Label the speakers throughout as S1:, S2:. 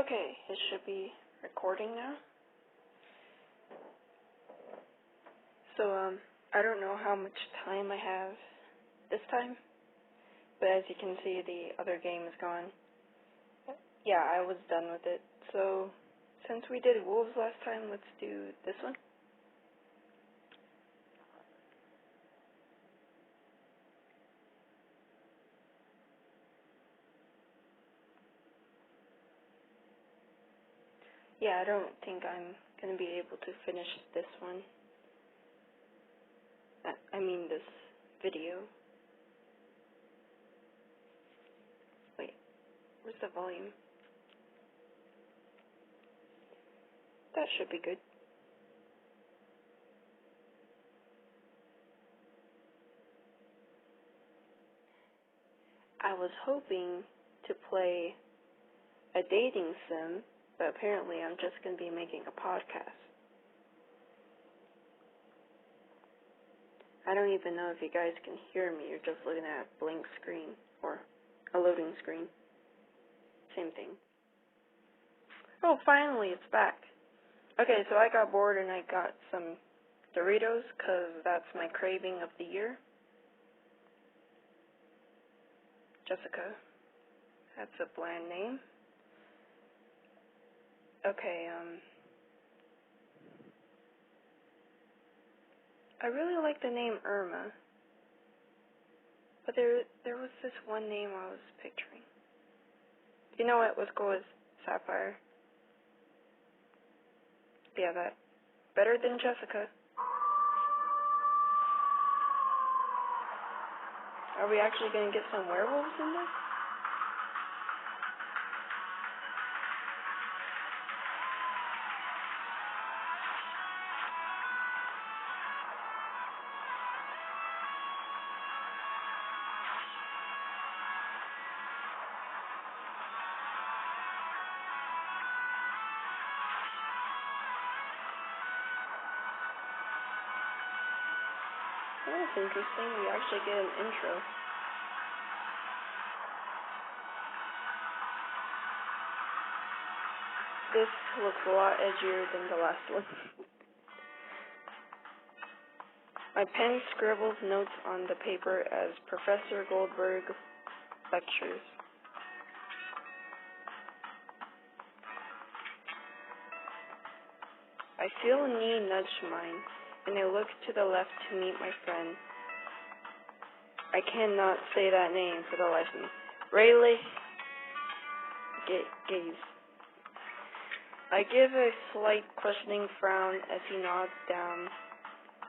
S1: Okay, it should be recording now. So, I don't know how much time I have this time, but as you can see, the other game is gone. Yeah, I was done with it. So, since we did wolves last time, let's do this one. Yeah, I don't think I'm gonna be able to finish this one. I mean this video. Wait, where's the volume? That should be good. I was hoping to play a dating sim, but apparently I'm just gonna be making a podcast. I don't even know if you guys can hear me. You're just looking at a blank screen or a loading screen. Same thing. Oh, finally, it's back. Okay, so I got bored and I got some Doritos because that's my craving of the year. Jessica. That's a bland name. Okay, I really like the name Irma, but there was this one name I was picturing. You know what? Let's go with Sapphire. Yeah, that. Better than Jessica. Are we actually going to get some werewolves in this? Oh, that's interesting. We actually get an intro. This looks a lot edgier than the last one. My pen scribbles notes on the paper as Professor Goldberg lectures. I feel a knee nudge mine, and I look to the left to meet my friend. I cannot say that name for the life of me. Rayleigh gaze. I give a slight questioning frown as he nods down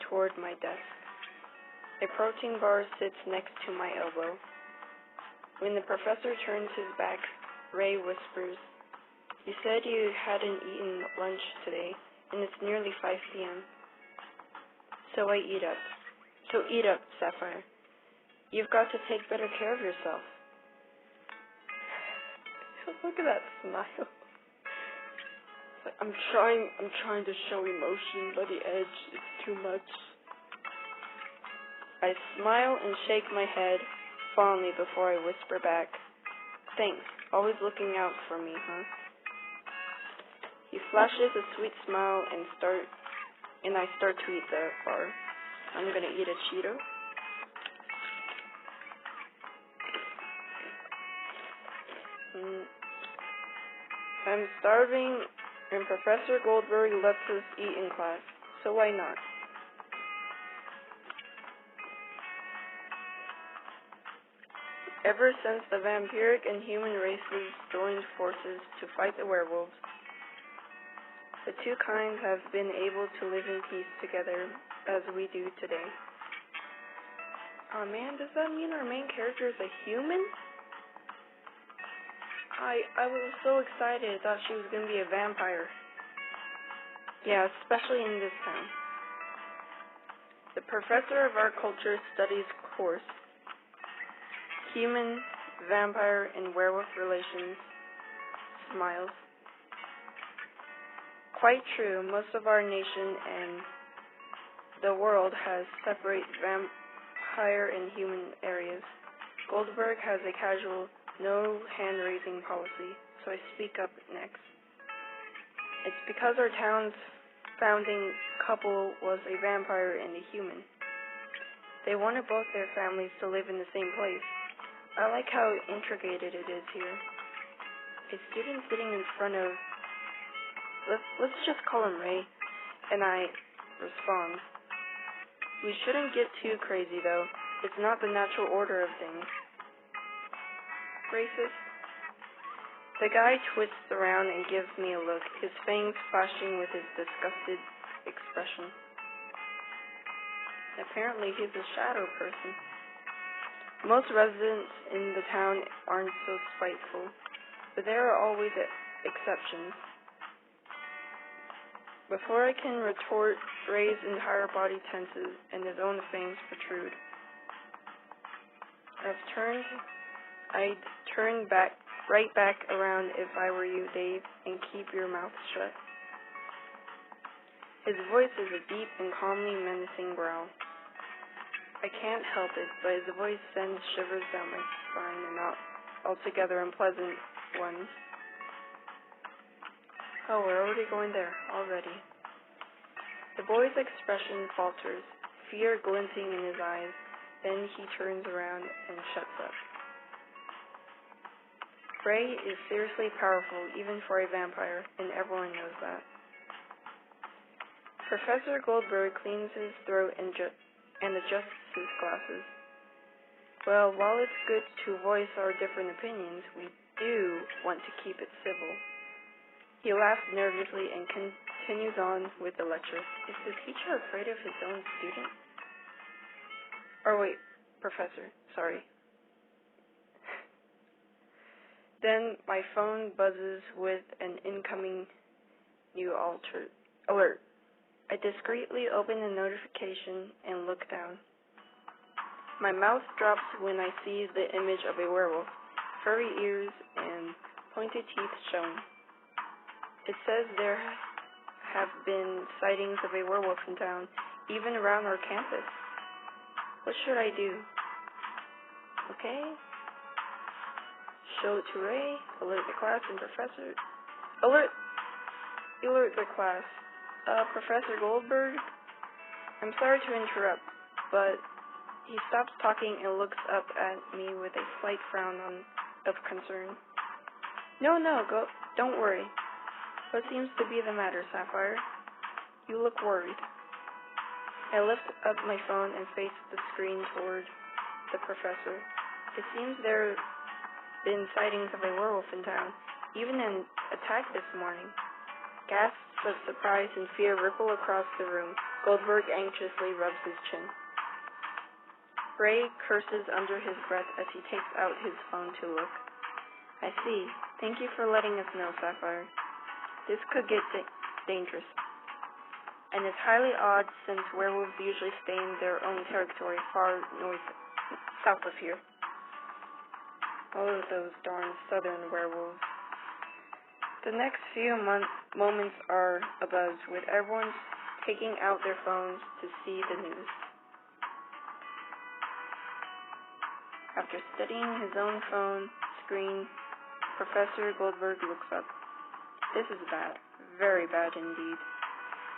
S1: toward my desk. A protein bar sits next to my elbow. When the professor turns his back, Ray whispers, "You said you hadn't eaten lunch today, and it's nearly 5 p.m. So I eat up. So eat up, Sapphire. You've got to take better care of yourself." Look at that smile. I'm trying to show emotion, but the edge is too much. I smile and shake my head fondly before I whisper back, "Thanks, always looking out for me, huh?" He flashes a sweet smile and I start to eat the bar. I'm gonna eat a Cheeto. I'm starving, and Professor Goldberg lets us eat in class, so why not? Ever since the vampiric and human races joined forces to fight the werewolves, the two kinds have been able to live in peace together as we do today. Oh man, does that mean our main character is a human? I was so excited, thought she was going to be a vampire. Yeah, especially in this town. The professor of our culture studies course, human, vampire, and werewolf relations, smiles. Quite true, most of our nation and the world has separate vampire and human areas. Goldberg has a casual, no hand-raising policy, so I speak up next. It's because our town's founding couple was a vampire and a human. They wanted both their families to live in the same place. I like how intricated it is here. A student sitting in front of, let's just call him Ray, and I respond. We shouldn't get too crazy though. It's not the natural order of things. Racist? The guy twists around and gives me a look, his fangs flashing with his disgusted expression. Apparently he's a shadow person. Most residents in the town aren't so spiteful, but there are always exceptions. Before I can retort, Ray's entire body tenses and his own fangs protrude. I'd turn right back around if I were you, Dave, and keep your mouth shut. His voice is a deep and calmly menacing growl. I can't help it, but his voice sends shivers down my spine, and not altogether unpleasant ones. Oh, we're already going there, already. The boy's expression falters, fear glinting in his eyes, then he turns around and shuts up. Ray is seriously powerful, even for a vampire, and everyone knows that. Professor Goldberg cleans his throat and adjusts his glasses. Well, while it's good to voice our different opinions, we do want to keep it civil. He laughs nervously and continues on with the lecture. Is the teacher afraid of his own student? Or wait, professor, sorry. Then my phone buzzes with an incoming new alert. I discreetly open the notification and look down. My mouth drops when I see the image of a werewolf, furry ears and pointed teeth showing. It says there have been sightings of a werewolf in town, even around our campus. What should I do? Okay. Show it to Ray, alert the class and professor. Alert the class. Professor Goldberg? I'm sorry to interrupt, but he stops talking and looks up at me with a slight frown of concern. No, don't worry. What seems to be the matter, Sapphire? You look worried. I lift up my phone and face the screen toward the professor. It seems there have been sightings of a werewolf in town, even an attack this morning. Gasps of surprise and fear ripple across the room. Goldberg anxiously rubs his chin. Ray curses under his breath as he takes out his phone to look. I see. Thank you for letting us know, Sapphire. This could get dangerous. And it's highly odd since werewolves usually stay in their own territory far south of here. Oh, those darn southern werewolves. The next few moments are abuzz, with everyone taking out their phones to see the news. After studying his own phone screen, Professor Goldberg looks up. This is bad, very bad indeed,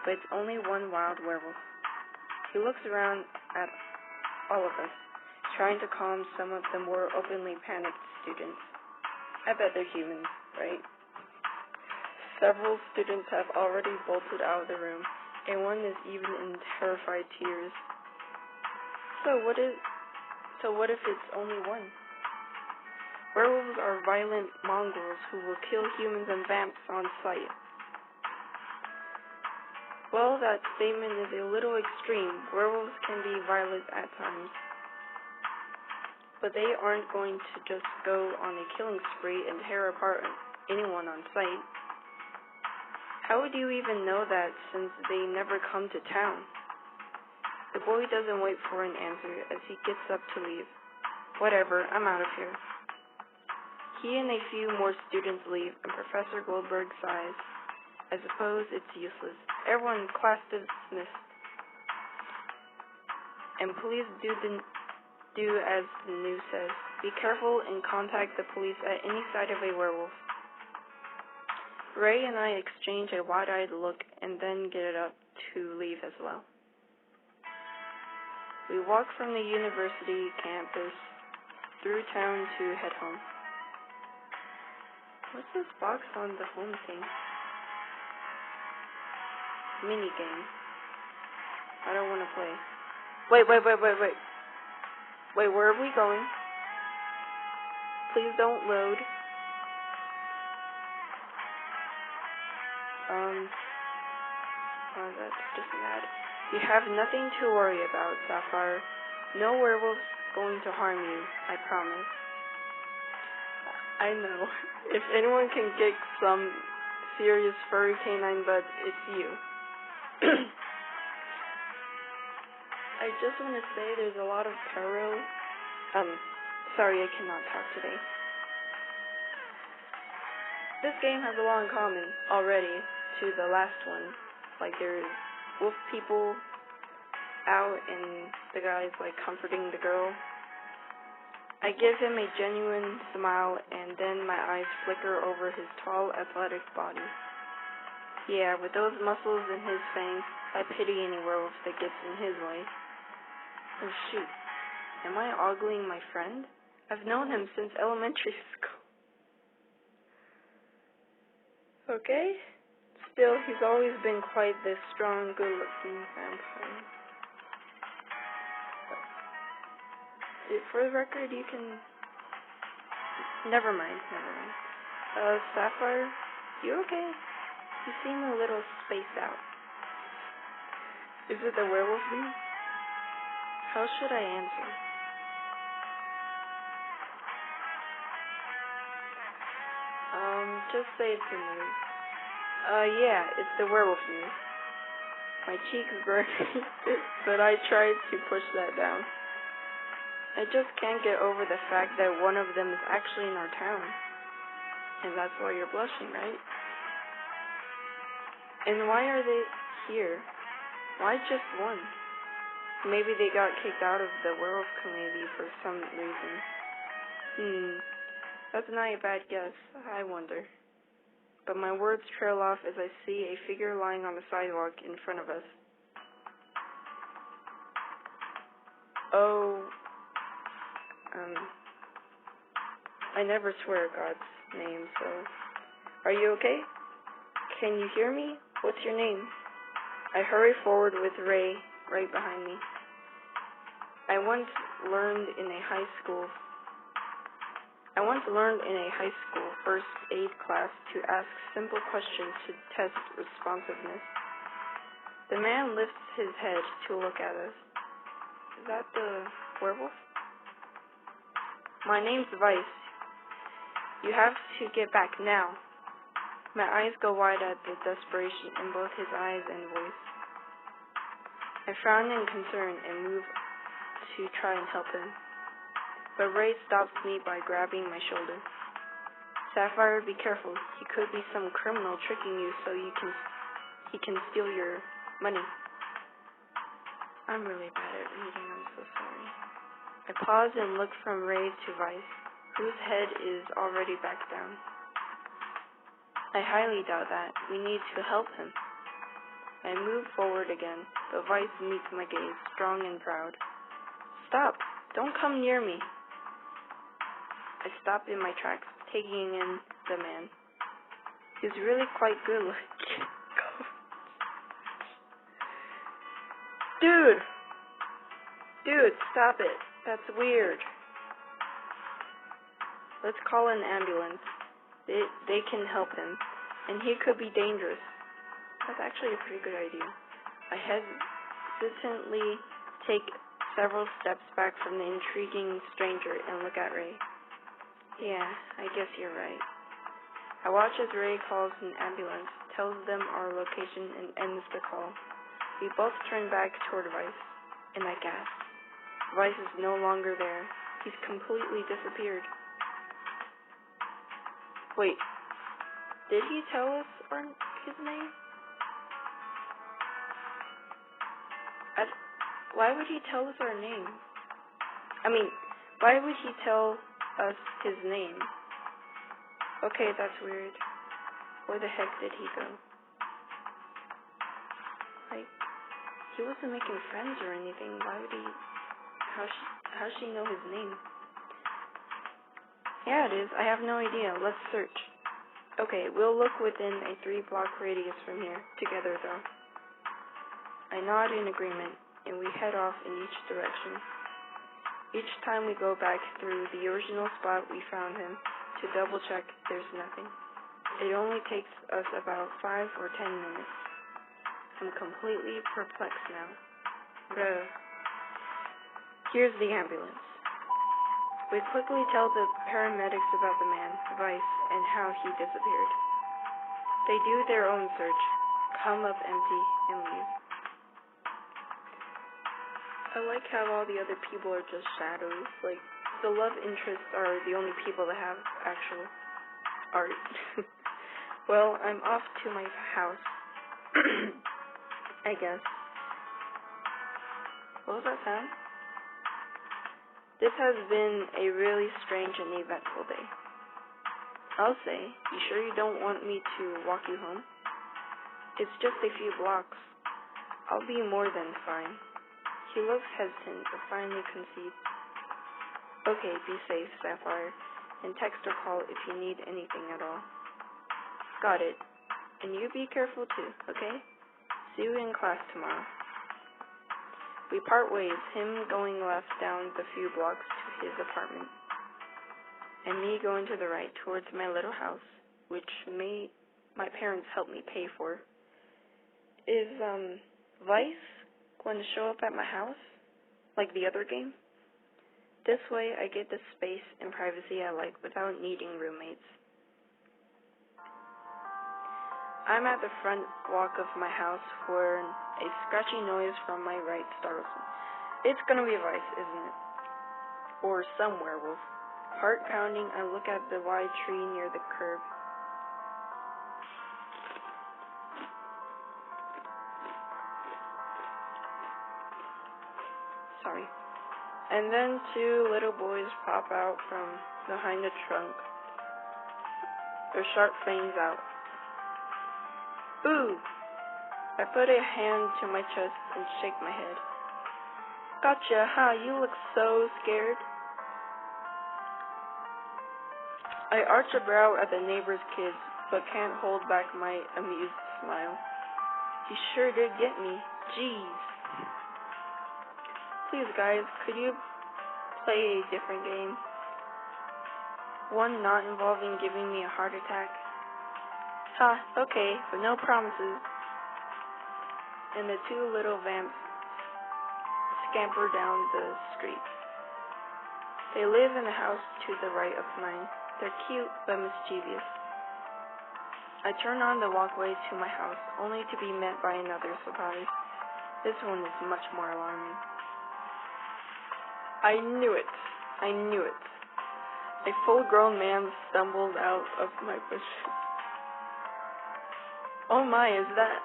S1: but it's only one wild werewolf. He looks around at all of us, trying to calm some of the more openly panicked students. I bet they're humans, right? Several students have already bolted out of the room, and one is even in terrified tears. So what if it's only one? Werewolves are violent mongrels who will kill humans and vamps on sight. Well, that statement is a little extreme. Werewolves can be violent at times, but they aren't going to just go on a killing spree and tear apart anyone on sight. How would you even know that, since they never come to town? The boy doesn't wait for an answer as he gets up to leave. Whatever, I'm out of here. He and a few more students leave, and Professor Goldberg sighs. I suppose it's useless. Everyone, class dismissed. And please do as the news says. Be careful and contact the police at any sight of a werewolf. Ray and I exchange a wide-eyed look and then get up to leave as well. We walk from the university campus through town to head home. What's this box on the home thing? Mini game. I don't want to play. Wait, where are we going? Please don't load. That's just mad. You have nothing to worry about, Sapphire. No werewolf's going to harm you, I promise. I know. If anyone can get some serious furry canine butt, it's you. I just want to say there's a lot of sorry, I cannot talk today. This game has a lot in common already to the last one. Like, there's wolf people out and the guy's like comforting the girl. I give him a genuine smile and then my eyes flicker over his tall, athletic body. Yeah, with those muscles and his fangs, I pity any werewolf that gets in his way. Oh shoot, am I ogling my friend? I've known him since elementary school. Okay? Still, he's always been quite this strong, good-looking vampire. For the record, you can... Never mind. Sapphire, you okay? You seem a little spaced out. Is it the werewolf thing? How should I answer? Just say it's the news. Yeah, it's the werewolf news. My cheeks burn, but I tried to push that down. I just can't get over the fact that one of them is actually in our town. And that's why you're blushing, right? And why are they here? Why just one? Maybe they got kicked out of the werewolf community for some reason. That's not a bad guess, I wonder. But my words trail off as I see a figure lying on the sidewalk in front of us. I never swear God's name, so... Are you okay? Can you hear me? What's your name? I hurry forward with Ray right behind me. I once learned in a high school first aid class to ask simple questions to test responsiveness. The man lifts his head to look at us. Is that the werewolf? My name's Vice. You have to get back now. My eyes go wide at the desperation in both his eyes and voice. I frown in concern and move to try and help him. But Ray stops me by grabbing my shoulder. Sapphire, be careful. He could be some criminal tricking you so he can steal your money. I'm really bad at reading. I'm so sorry. I pause and look from Ray to Vice, whose head is already back down. I highly doubt that. We need to help him. I move forward again, but Vice meets my gaze, strong and proud. Stop! Don't come near me! I stop in my tracks, taking in the man. He's really quite good looking. Dude, stop it. That's weird. Let's call an ambulance. They can help him, and he could be dangerous. That's actually a pretty good idea. I hesitantly take several steps back from the intriguing stranger and look at Ray. Yeah, I guess you're right. I watch as Ray calls an ambulance, tells them our location, and ends the call. We both turn back toward Vice, and I gasp. Vice is no longer there. He's completely disappeared. Wait, did he tell us his name? Why would he tell us our name? I mean, Why would he tell us his name? Okay, that's weird. Where the heck did he go? Like, he wasn't making friends or anything. Why would he... How's she know his name? Yeah, it is. I have no idea. Let's search. Okay, we'll look within a 3-block radius from here, together though. I nod in agreement, and we head off in each direction. Each time we go back through the original spot we found him to double check there's nothing. It only takes us about 5 or 10 minutes. I'm completely perplexed now. Bruh. Here's the ambulance. We quickly tell the paramedics about the man, Vice, and how he disappeared. They do their own search, come up empty, and leave. I like how all the other people are just shadows. Like, the love interests are the only people that have actual art. Well, I'm off to my house. I guess. What was that sound? This has been a really strange and eventful day. I'll say, you sure you don't want me to walk you home? It's just a few blocks. I'll be more than fine. He looks hesitant, but finally concedes. Okay, be safe, Sapphire, and text or call if you need anything at all. Got it. And you be careful too, okay? See you in class tomorrow. We part ways, him going left down the few blocks to his apartment, and me going to the right towards my little house, which my parents helped me pay for. Is, Vice going to show up at my house? Like the other game? This way I get the space and privacy I like without needing roommates. I'm at the front walk of my house where a scratchy noise from my right startles me. It's gonna be Vice, isn't it? Or some werewolf. Heart pounding, I look at the wide tree near the curb. Sorry. And then 2 little boys pop out from behind the trunk, their sharp fangs out. Boo! I put a hand to my chest and shake my head. Gotcha, huh? You look so scared. I arch a brow at the neighbor's kids, but can't hold back my amused smile. You sure did get me. Jeez. Please, guys, could you play a different game? One not involving giving me a heart attack. Okay, but no promises. And the 2 little vamps scamper down the street. They live in the house to the right of mine. They're cute but mischievous. I turn on the walkway to my house, only to be met by another surprise. This one is much more alarming. I knew it. A full-grown man stumbled out of my bushes. Oh my, is that...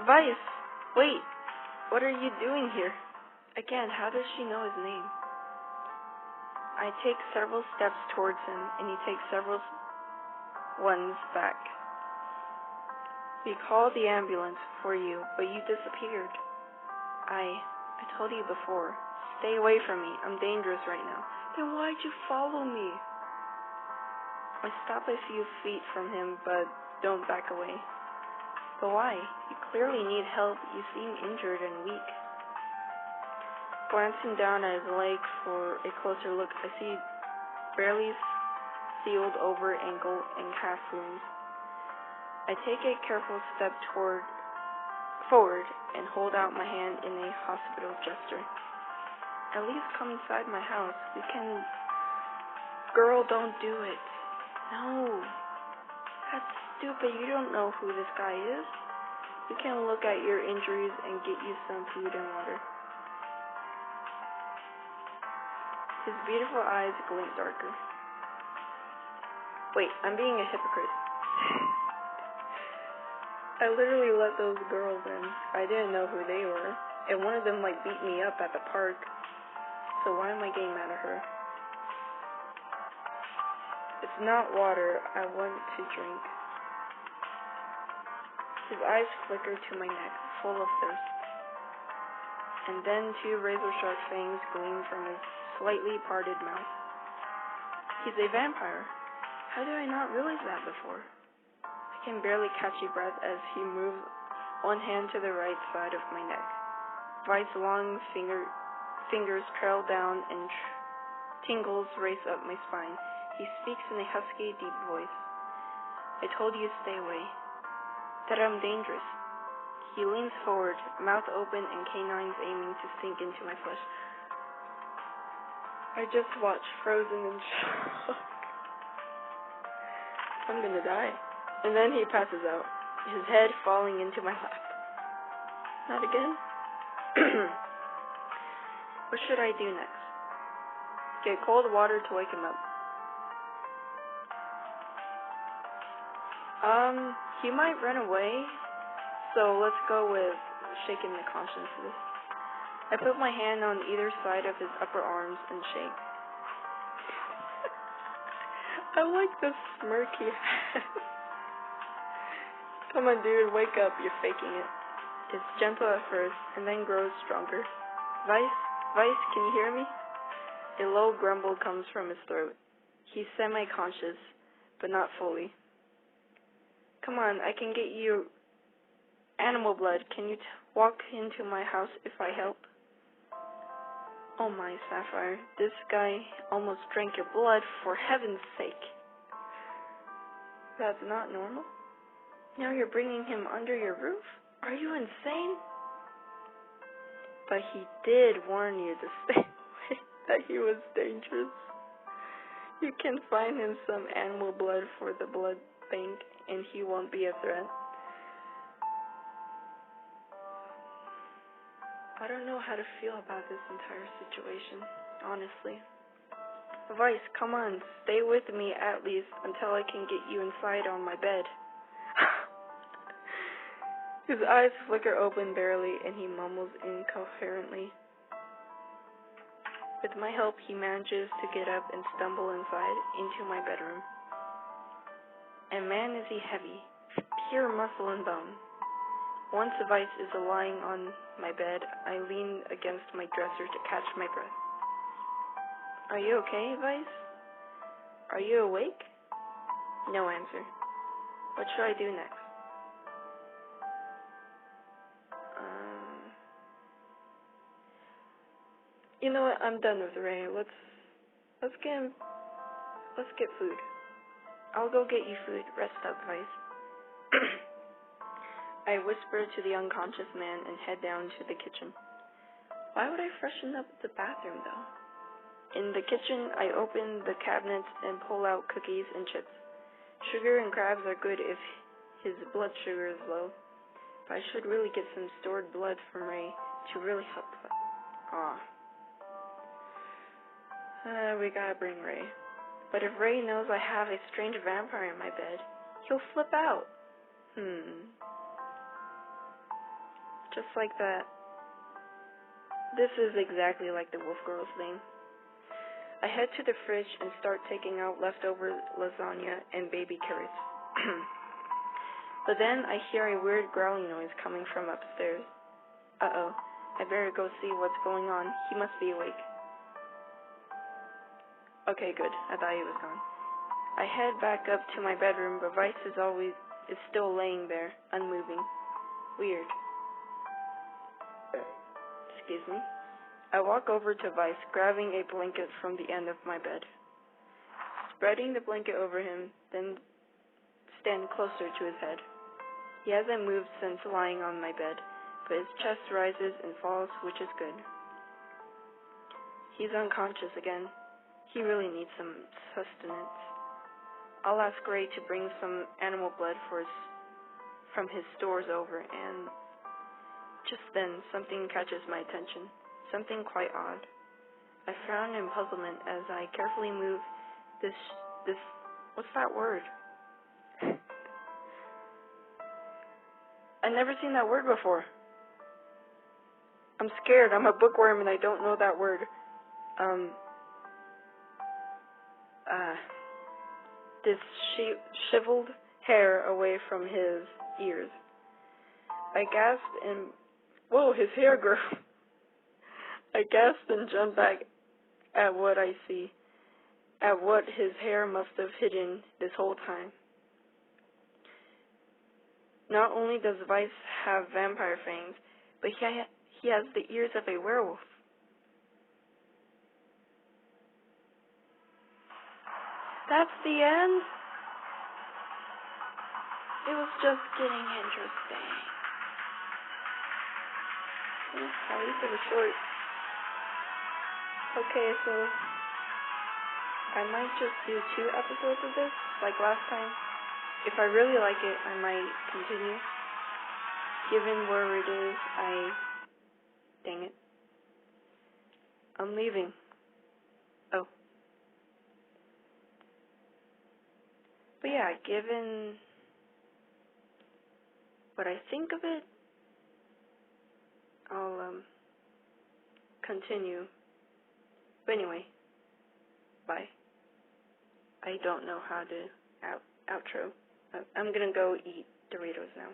S1: Vice! Wait! What are you doing here? Again, how does she know his name? I take several steps towards him, and he takes several ones back. We called the ambulance for you, but you disappeared. I told you before. Stay away from me. I'm dangerous right now. Then why'd you follow me? I stop a few feet from him, but don't back away. But why? You clearly need help. You seem injured and weak. Glancing down at his leg for a closer look, I see barely sealed over ankle and calf wounds. I take a careful step forward and hold out my hand in a hospital gesture. At least come inside my house. We can... Girl, don't do it. No. That's stupid. You don't know who this guy is. We can look at your injuries and get you some food and water. His beautiful eyes glint darker. Wait, I'm being a hypocrite. I literally let those girls in. I didn't know who they were. And one of them beat me up at the park. so why am I getting mad at her? It's not water I want to drink. His eyes flicker to my neck, full of thirst. And then 2 razor-sharp fangs gleam from his slightly parted mouth. He's a vampire. How did I not realize that before? I can barely catch a breath as he moves one hand to the right side of my neck. Vice's long fingers trail down and tingles race up my spine. He speaks in a husky, deep voice. I told you to stay away. That I'm dangerous. He leans forward, mouth open and canines aiming to sink into my flesh. I just watch, frozen in shock. I'm gonna die. And then he passes out, his head falling into my lap. Not again? What should I do next? Get cold water to wake him up. He might run away, so let's go with shaking the consciences. I put my hand on either side of his upper arms and shake. I like the smirk he has. Come on, dude, wake up, you're faking it. It's gentle at first, and then grows stronger. Vice, can you hear me? A low grumble comes from his throat. He's semi-conscious, but not fully. Come on, I can get you animal blood. Can you walk into my house if I help? Oh my, Sapphire, this guy almost drank your blood, for heaven's sake. That's not normal? Now you're bringing him under your roof? Are you insane? But he did warn you to stay away, that he was dangerous. You can find him some animal blood for the blood bank, and he won't be a threat. I don't know how to feel about this entire situation, honestly. Vice, come on, stay with me at least until I can get you inside on my bed. His eyes flicker open barely, and he mumbles incoherently. With my help, he manages to get up and stumble inside into my bedroom. And man, is he heavy, pure muscle and bone. Once Vice is lying on my bed, I lean against my dresser to catch my breath. Are you okay, Vice? Are you awake? No answer. What should I do next? You know what? I'm done with Ray. Let's get food. I'll go get you food. Rest up, Vice. I whisper to the unconscious man and head down to the kitchen. Why would I freshen up the bathroom, though? In the kitchen, I open the cabinets and pull out cookies and chips. Sugar and crabs are good if his blood sugar is low. But I should really get some stored blood from Ray to really help. We gotta bring Ray. But if Ray knows I have a strange vampire in my bed, he'll flip out. Just like that. This is exactly like the Wolf Girls thing. I head to the fridge and start taking out leftover lasagna and baby carrots. But then I hear a weird growling noise coming from upstairs. Uh-oh. I better go see what's going on. He must be awake. Okay, good. I thought he was gone. I head back up to my bedroom, but Vice is still laying there, unmoving. Weird. Excuse me. I walk over to Vice, grabbing a blanket from the end of my bed. Spreading the blanket over him, then stand closer to his head. He hasn't moved since lying on my bed, but his chest rises and falls, which is good. He's unconscious again. He really needs some sustenance. I'll ask Ray to bring some animal blood from his stores over, and just then something catches my attention. Something quite odd. I frown in puzzlement as I carefully move this, what's that word? I've never seen that word before. I'm scared. I'm a bookworm and I don't know that word. this shiveled hair away from his ears. I gasped and, whoa, his hair grew. I gasped and jumped back at what I see, at what his hair must have hidden this whole time. Not only does Vice have vampire fangs, but he has the ears of a werewolf. That's the end? It was just getting interesting. At least it was short. Okay, so I might just do 2 episodes of this, like last time. If I really like it, I might continue. Given where it is, dang it. I'm leaving. Oh. But yeah, given what I think of it, I'll continue. But anyway, bye. I don't know how to outro. I'm gonna go eat Doritos now.